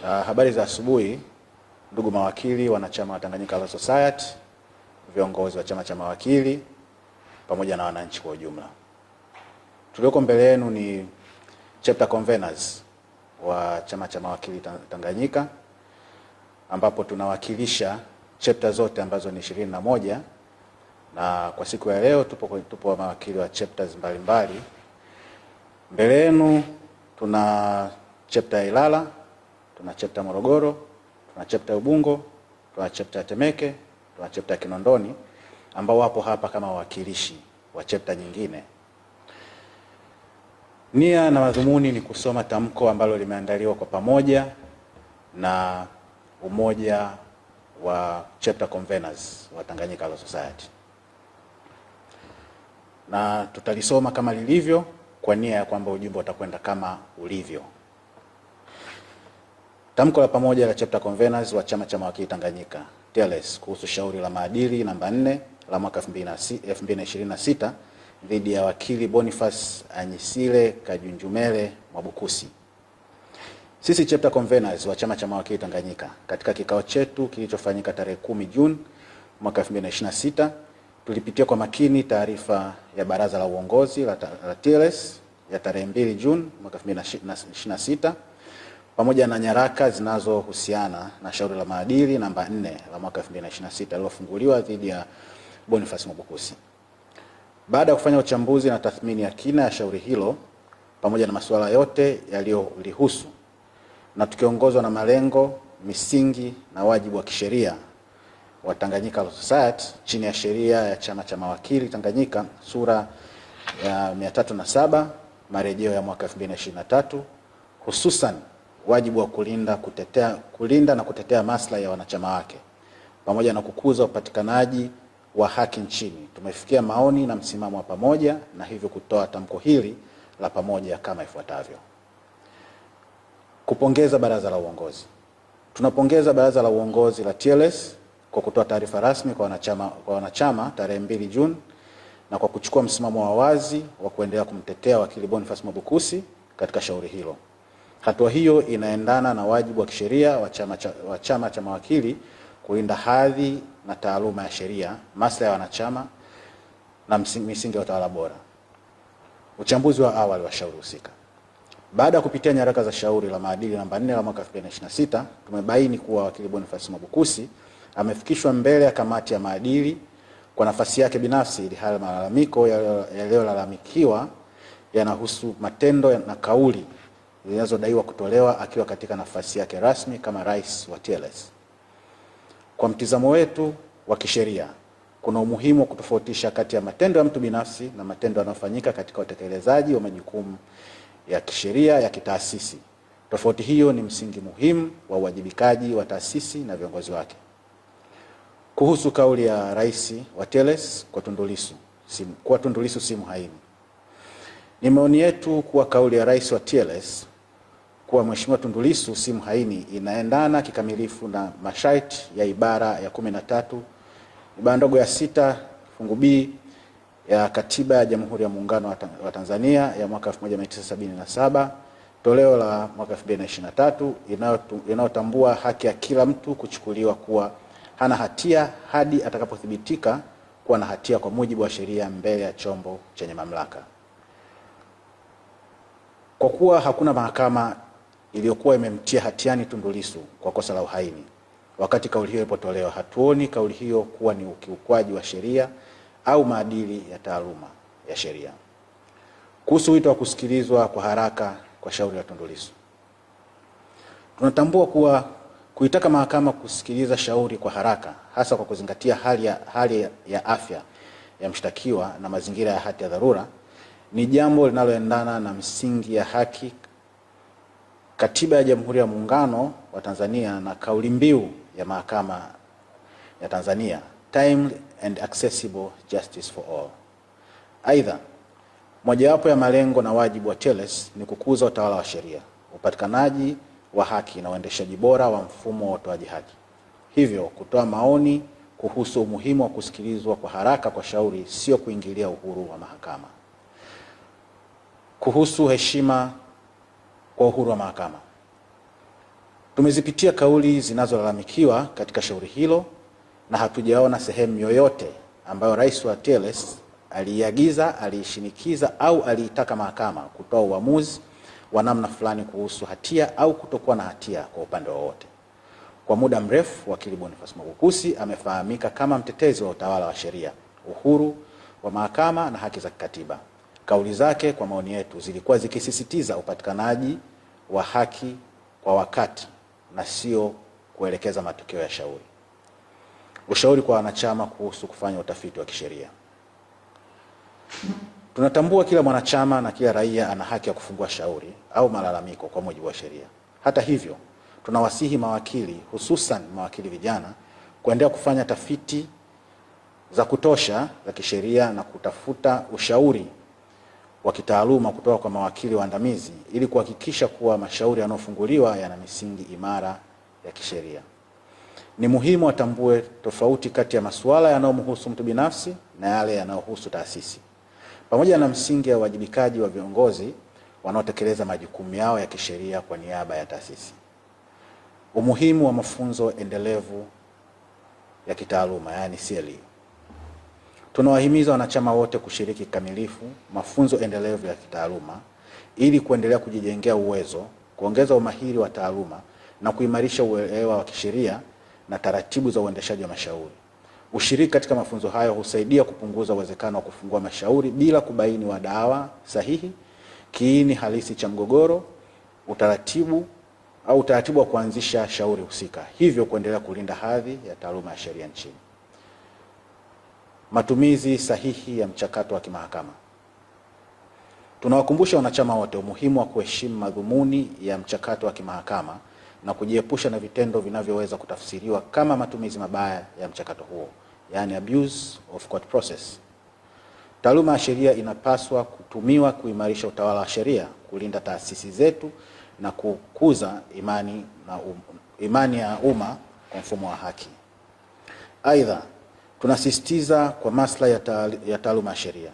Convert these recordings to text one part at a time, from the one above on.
Habari za asubuhi, ndugu mawakili, wanachama wa Tanganyika Law Society, viongozi wa chama cha mawakili pamoja na wananchi kwa ujumla. Tulioko mbele yenu ni chapter conveners wa chama cha mawakili Tanganyika, ambapo tunawakilisha chapter zote ambazo ni 21, na kwa siku ya leo tupo mawakili wa chapters mbalimbali. Mbele yenu tuna chapter ya Ilala, tuna chapter Morogoro, tuna chapter Ubungo, tuna chapter Temeke, tuna chapter Kinondoni, ambao wapo hapa kama wawakilishi wa chapter nyingine. Nia na madhumuni ni kusoma tamko ambalo limeandaliwa kwa pamoja na umoja wa chapter conveners wa Tanganyika Law Society, na tutalisoma kama lilivyo kwa nia ya kwamba ujumbe utakwenda kama ulivyo. Tamko la pamoja la chapter conveners wa chama cha mawakili Tanganyika TLS kuhusu shauri la maadili namba 4 la mwaka 2026 dhidi ya wakili Boniface Anyisile Kajunjumele Mwabukusi. Sisi chapter conveners wa chama cha mawakili Tanganyika katika kikao chetu kilichofanyika tarehe 10 Juni mwaka 2026 tulipitia kwa makini taarifa ya baraza la uongozi la TLS ya tarehe 2 Juni mwaka 2026 pamoja na nyaraka zinazohusiana na shauri la maadili namba 4 la mwaka 2026 lilofunguliwa dhidi ya Boniface Mwabukusi. Baada ya kufanya uchambuzi na tathmini ya kina ya shauri hilo pamoja na masuala yote yaliyolihusu, na tukiongozwa na malengo, misingi na wajibu wa kisheria wa Tanganyika Law Society chini ya sheria ya chama cha mawakili Tanganyika sura ya 307 marejeo ya mwaka 2023, hususan wajibu wa kulinda na kutetea maslahi ya wanachama wake pamoja na kukuza upatikanaji wa haki nchini, tumefikia maoni na msimamo wa pamoja na hivyo kutoa tamko hili la pamoja kama ifuatavyo. Kupongeza baraza la uongozi. Tunapongeza baraza la uongozi la TLS kwa kutoa taarifa rasmi kwa wanachama tarehe 2 Juni na kwa kuchukua msimamo wa wazi wa kuendelea kumtetea wakili Boniface Mwabukusi katika shauri hilo. Hatua hiyo inaendana na wajibu wa kisheria wa chama cha mawakili kulinda hadhi na taaluma ya sheria, maslahi ya wanachama na misingi ya utawala bora. Uchambuzi wa awali wa shauri husika. Baada ya kupitia nyaraka za shauri la maadili namba 4 la mwaka 2026, tumebaini kuwa wakili Boniface Mwabukusi amefikishwa mbele ya kamati ya maadili kwa nafasi yake binafsi, ili hali malalamiko yaliyolalamikiwa yanahusu matendo na kauli zinazodaiwa kutolewa akiwa katika nafasi yake rasmi kama rais wa TLS. Kwa mtizamo wetu wa kisheria, kuna umuhimu wa kutofautisha kati ya matendo ya mtu binafsi na matendo yanayofanyika katika utekelezaji wa majukumu ya kisheria ya kitaasisi. Tofauti hiyo ni msingi muhimu wa uwajibikaji wa taasisi na viongozi wake. Kuhusu kauli ya rais wa TLS kwa Tundu Lissu si muhaini. Ni maoni yetu kuwa kauli ya rais wa TLS kuwa Mheshimiwa Tundu Lissu si muhaini inaendana kikamilifu na masharti ya ibara ya 13 ibara ndogo ya 6 fungu B ya Katiba ya Jamhuri ya Muungano wa Tanzania ya mwaka 1977 toleo la mwaka 2023 inayotambua haki ya kila mtu kuchukuliwa kuwa hana hatia hadi atakapothibitika kuwa na hatia kwa mujibu wa sheria mbele ya chombo chenye mamlaka. Kwa kuwa hakuna mahakama iliyokuwa imemtia hatiani Tundu Lissu kwa kosa la uhaini wakati kauli hiyo ilipotolewa, hatuoni kauli hiyo kuwa ni ukiukwaji wa sheria au maadili ya taaluma ya sheria. Kuhusu wito wa kusikilizwa kwa haraka kwa shauri la Tundu Lissu, tunatambua kuwa kuitaka mahakama kusikiliza shauri kwa haraka, hasa kwa kuzingatia hali ya afya ya mshtakiwa na mazingira ya hati ya dharura, ni jambo linaloendana na misingi ya haki, Katiba ya Jamhuri ya Muungano wa Tanzania na kauli mbiu ya mahakama ya Tanzania, timely and accessible justice for all. Aidha, mojawapo ya malengo na wajibu wa TLS ni kukuza utawala wa sheria, upatikanaji wa haki na uendeshaji bora wa mfumo wa utoaji haki. Hivyo kutoa maoni kuhusu umuhimu wa kusikilizwa kwa haraka kwa shauri sio kuingilia uhuru wa mahakama. Kuhusu heshima kwa uhuru wa mahakama, Tumezipitia kauli zinazolalamikiwa katika shauri hilo na hatujaona sehemu yoyote ambayo rais wa TLS aliagiza, alishinikiza au aliitaka mahakama kutoa uamuzi wa namna fulani kuhusu hatia au kutokuwa na hatia kwa upande wowote. Kwa muda mrefu, wakili Boniface Mwabukusi amefahamika kama mtetezi wa utawala wa sheria, uhuru wa mahakama na haki za kikatiba. Kauli zake, kwa maoni yetu, zilikuwa zikisisitiza upatikanaji wa haki kwa wakati na sio kuelekeza matokeo ya shauri. Ushauri kwa wanachama kuhusu kufanya utafiti wa kisheria. Tunatambua kila mwanachama na kila raia ana haki ya kufungua shauri au malalamiko kwa mujibu wa sheria. Hata hivyo, tunawasihi mawakili, hususan mawakili vijana, kuendelea kufanya tafiti za kutosha za kisheria na kutafuta ushauri wa kitaaluma kutoka kwa mawakili waandamizi ili kuhakikisha kuwa mashauri yanayofunguliwa yana misingi imara ya kisheria. Ni muhimu watambue tofauti kati ya masuala yanayomhusu mtu binafsi na yale yanayohusu taasisi, pamoja na msingi ya uwajibikaji wa viongozi wanaotekeleza majukumu yao ya kisheria kwa niaba ya taasisi. Umuhimu wa mafunzo endelevu ya kitaaluma, yani CLE. Tunawahimiza wanachama wote kushiriki kikamilifu mafunzo endelevu ya kitaaluma ili kuendelea kujijengea uwezo, kuongeza umahiri wa taaluma na kuimarisha uelewa wa kisheria na taratibu za uendeshaji wa mashauri. Ushiriki katika mafunzo hayo husaidia kupunguza uwezekano wa kufungua mashauri bila kubaini wadawa sahihi, kiini halisi cha mgogoro, utaratibu wa kuanzisha shauri husika, hivyo kuendelea kulinda hadhi ya taaluma ya sheria nchini. Matumizi sahihi ya mchakato wa kimahakama. Tunawakumbusha wanachama wote umuhimu wa kuheshimu madhumuni ya mchakato wa kimahakama na kujiepusha na vitendo vinavyoweza kutafsiriwa kama matumizi mabaya ya mchakato huo, yani abuse of court process. Taaluma ya sheria inapaswa kutumiwa kuimarisha utawala wa sheria, kulinda taasisi zetu na kukuza imani ya umma kwa mfumo wa haki. Aidha, tunasisitiza kwa maslahi ya taaluma ya sheria,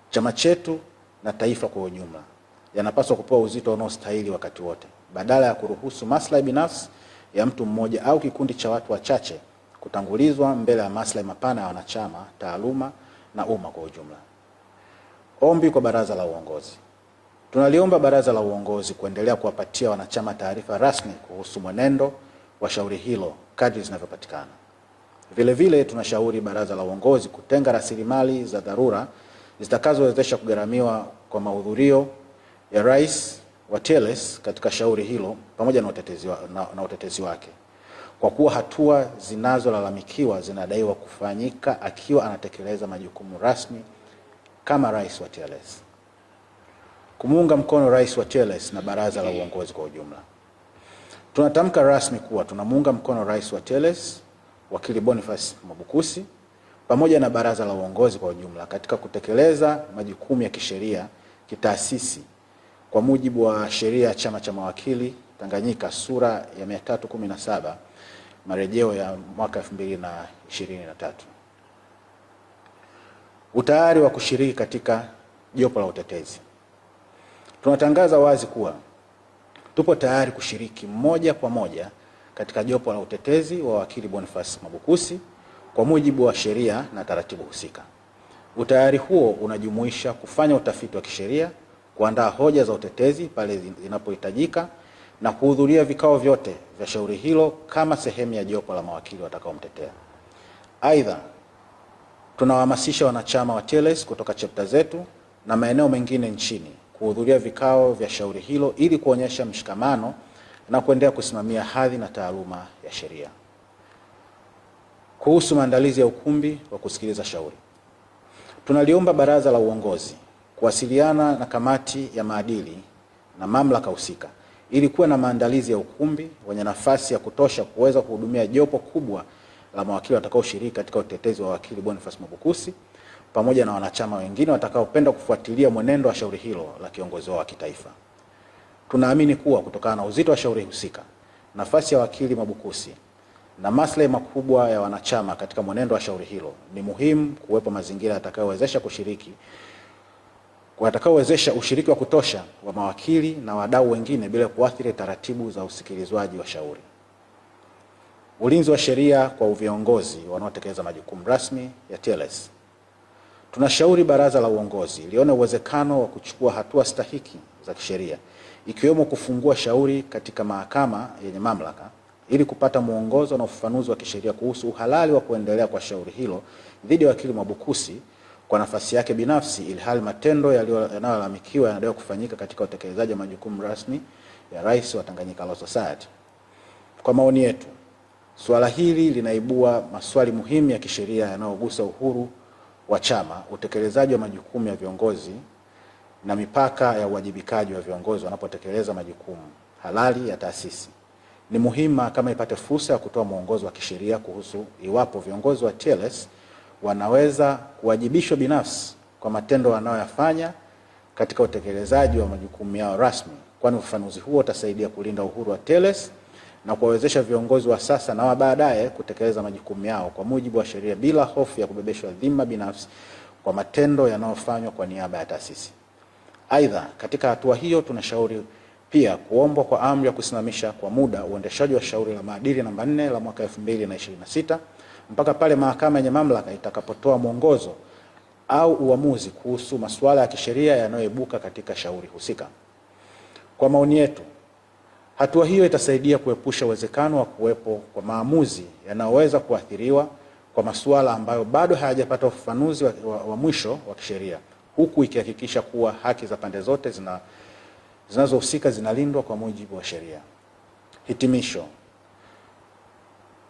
chama chetu na taifa kwa ujumla yanapaswa kupewa uzito unaostahili wakati wote, badala ya kuruhusu maslahi binafsi ya mtu mmoja au kikundi cha watu wachache kutangulizwa mbele ya maslahi mapana ya wanachama, taaluma na umma kwa ujumla. Ombi kwa baraza la uongozi. Tunaliomba baraza la uongozi kuendelea kuwapatia wanachama taarifa rasmi kuhusu mwenendo wa shauri hilo kadri zinavyopatikana. Vile vile tunashauri baraza la uongozi kutenga rasilimali za dharura zitakazowezesha kugharamiwa kwa mahudhurio ya rais wa TLS katika shauri hilo pamoja na utetezi wake, kwa kuwa hatua zinazolalamikiwa zinadaiwa kufanyika akiwa anatekeleza majukumu rasmi kama rais wa TLS. Kumuunga mkono rais wa TLS na baraza la uongozi kwa ujumla. Tunatamka rasmi kuwa tunamuunga mkono rais wa TLS, wakili Boniface Mwabukusi, pamoja na baraza la uongozi kwa ujumla katika kutekeleza majukumu ya kisheria kitaasisi kwa mujibu wa sheria ya Chama cha Mawakili Tanganyika sura ya 317 marejeo ya mwaka 2023. Utayari wa kushiriki katika jopo la utetezi. Tunatangaza wazi kuwa tupo tayari kushiriki moja kwa moja katika jopo la utetezi wa wakili Boniface Mwabukusi kwa mujibu wa sheria na taratibu husika. Utayari huo unajumuisha kufanya utafiti wa kisheria, kuandaa hoja za utetezi pale zinapohitajika na kuhudhuria vikao vyote vya shauri hilo kama sehemu ya jopo la mawakili watakaomtetea. Aidha, tunawahamasisha wanachama wa TLS kutoka chapter zetu na maeneo mengine nchini kuhudhuria vikao vya shauri hilo ili kuonyesha mshikamano na kuendelea kusimamia hadhi na taaluma ya sheria. Kuhusu maandalizi ya ukumbi wa kusikiliza shauri. Tunaliomba baraza la uongozi kuwasiliana na kamati ya maadili na mamlaka husika ili kuwa na maandalizi ya ukumbi wenye nafasi ya kutosha kuweza kuhudumia jopo kubwa la mawakili watakaoshiriki katika utetezi wa wakili Boniface Mwabukusi pamoja na wanachama wengine watakaopenda kufuatilia mwenendo wa shauri hilo la kiongozi wao wa kitaifa. Tunaamini kuwa kutokana na uzito wa shauri husika, nafasi ya wakili Mwabukusi na maslahi makubwa ya wanachama katika mwenendo wa shauri hilo, ni muhimu kuwepo mazingira yatakayowezesha watakaowezesha ushiriki wa kutosha wa mawakili na wadau wengine bila kuathiri taratibu za usikilizwaji wa shauri. Ulinzi wa sheria kwa viongozi wanaotekeleza majukumu rasmi ya TLS. Tunashauri baraza la uongozi lione uwezekano wa kuchukua hatua stahiki za kisheria, ikiwemo kufungua shauri katika mahakama yenye mamlaka ili kupata mwongozo na ufafanuzi wa kisheria kuhusu uhalali wa kuendelea kwa shauri hilo dhidi ya wakili Mwabukusi kwa nafasi yake binafsi, ili hali matendo yanayolalamikiwa yanadaiwa kufanyika katika utekelezaji wa majukumu rasmi ya Rais wa Tanganyika Law Society. Kwa maoni yetu, suala hili linaibua maswali muhimu ya kisheria yanayogusa uhuru wa chama, utekelezaji wa majukumu ya viongozi na mipaka ya uwajibikaji wa viongozi wanapotekeleza majukumu halali ya taasisi. Ni muhimu mahakama ipate fursa ya kutoa mwongozo wa kisheria kuhusu iwapo viongozi wa TLS wanaweza kuwajibishwa binafsi kwa matendo wanayoyafanya katika utekelezaji wa majukumu yao rasmi, kwani ufafanuzi huo utasaidia kulinda uhuru wa TLS na kuwawezesha viongozi wa sasa na wa baadaye kutekeleza majukumu yao kwa mujibu wa sheria bila hofu ya kubebeshwa dhima binafsi kwa matendo yanayofanywa kwa niaba ya taasisi. Aidha, katika hatua hiyo tunashauri pia kuombwa kwa amri ya kusimamisha kwa muda uendeshaji wa shauri la maadili namba 4 la mwaka 2026 mpaka pale mahakama yenye mamlaka itakapotoa mwongozo au uamuzi kuhusu masuala ya kisheria yanayoibuka katika shauri husika. Kwa maoni yetu, hatua hiyo itasaidia kuepusha uwezekano wa kuwepo kwa maamuzi yanayoweza kuathiriwa kwa masuala ambayo bado hayajapata ufafanuzi wa mwisho wa kisheria, huku ikihakikisha kuwa haki za pande zote zinazohusika zinalindwa kwa mujibu wa sheria. Hitimisho.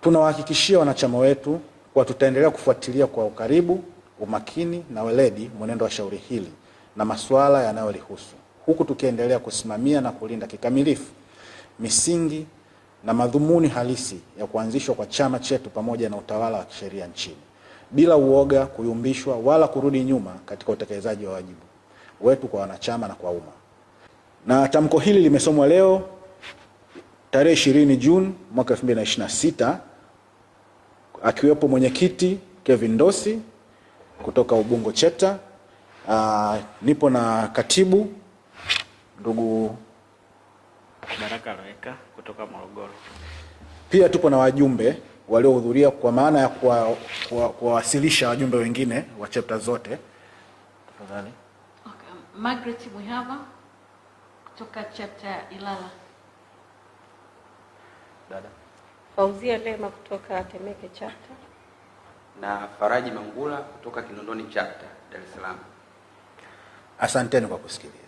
Tunawahakikishia wanachama wetu kwa tutaendelea kufuatilia kwa ukaribu, umakini na weledi mwenendo wa shauri hili na masuala yanayolihusu, huku tukiendelea kusimamia na kulinda kikamilifu misingi na madhumuni halisi ya kuanzishwa kwa chama chetu pamoja na utawala wa kisheria nchini, bila uoga, kuyumbishwa wala kurudi nyuma katika utekelezaji wa wajibu wetu kwa wanachama na kwa umma. Na tamko hili limesomwa leo tarehe 20 Juni mwaka 2026, akiwepo mwenyekiti Kevin Dosi kutoka Ubungo Chapter. Nipo na katibu ndugu Baraka Loweka kutoka Morogoro. Pia tupo na wajumbe waliohudhuria kwa maana ya kuwasilisha wajumbe wengine wa chapter zote. Tafadhali. Okay. Margaret Mwihava kutoka chapter Ilala. Dada. Fauzia Lema kutoka Temeke chapter. Na Faraji Mangula kutoka Kinondoni chapter, Dar es Salaam. Asanteni kwa kusikiliza.